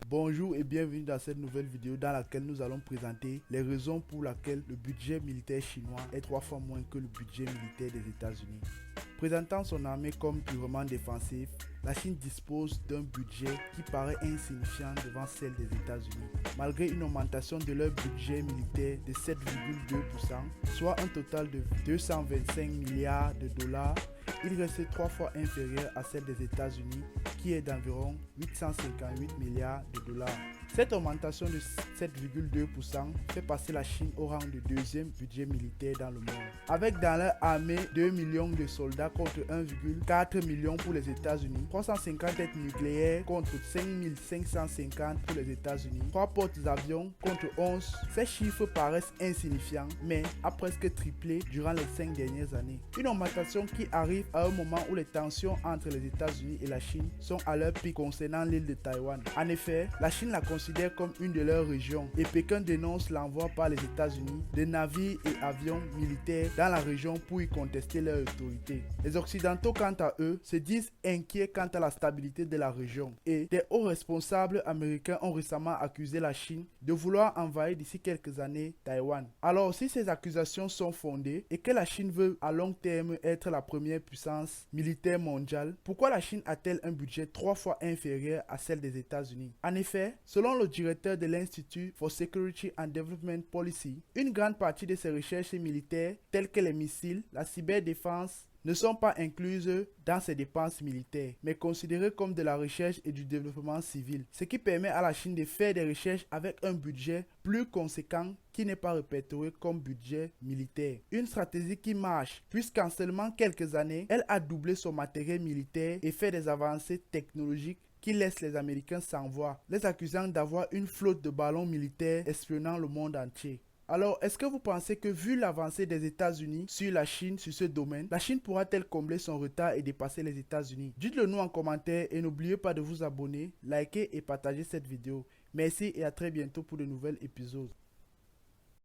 Bonjour et bienvenue dans cette nouvelle vidéo dans laquelle nous allons présenter les raisons pour lesquelles le budget militaire chinois est 3 fois moins que le budget militaire des États-Unis. Présentant son armée comme purement défensif, la Chine dispose d'un budget qui paraît insignifiant devant celle des États-Unis. Malgré une augmentation de leur budget militaire de 7,2%, soit un total de 225 milliards de dollars, il reste 3 fois inférieur à celle des États-Unis qui est d'environ 858 milliards de dollars. Cette augmentation de 7,2% fait passer la Chine au rang de deuxième budget militaire dans le monde. Avec dans leur armée 2 millions de soldats contre 1,4 million pour les États-Unis, 350 têtes nucléaires contre 5550 pour les États-Unis, 3 porte-avions contre 11. Ces chiffres paraissent insignifiants, mais a presque triplé durant les 5 dernières années. Une augmentation qui arrive à un moment où les tensions entre les États-Unis et la Chine sont à leur pic concernant l'île de Taïwan. En effet, la Chine la considère comme une de leurs régions et Pékin dénonce l'envoi par les États-Unis de navires et avions militaires dans la région pour y contester leur autorité. Les Occidentaux, quant à eux, se disent inquiets quant à la stabilité de la région et des hauts responsables américains ont récemment accusé la Chine de vouloir envahir d'ici quelques années Taïwan. Alors, si ces accusations sont fondées et que la Chine veut à long terme être la première puissance militaire mondiale, pourquoi la Chine a-t-elle un budget 3 fois inférieur à celle des États-Unis? En effet, selon le directeur de l'Institute for Security and Development Policy, une grande partie de ces recherches militaires, telles que les missiles, la cyberdéfense, ne sont pas incluses dans ces dépenses militaires, mais considérées comme de la recherche et du développement civil, ce qui permet à la Chine de faire des recherches avec un budget plus conséquent qui n'est pas répertorié comme budget militaire. Une stratégie qui marche, puisqu'en seulement quelques années, elle a doublé son matériel militaire et fait des avancées technologiques qui laissent les Américains sans voix, les accusant d'avoir une flotte de ballons militaires espionnant le monde entier. Alors, est-ce que vous pensez que vu l'avancée des États-Unis sur la Chine sur ce domaine, la Chine pourra-t-elle combler son retard et dépasser les États-Unis? Dites-le nous en commentaire et n'oubliez pas de vous abonner, liker et partager cette vidéo. Merci et à très bientôt pour de nouveaux épisodes.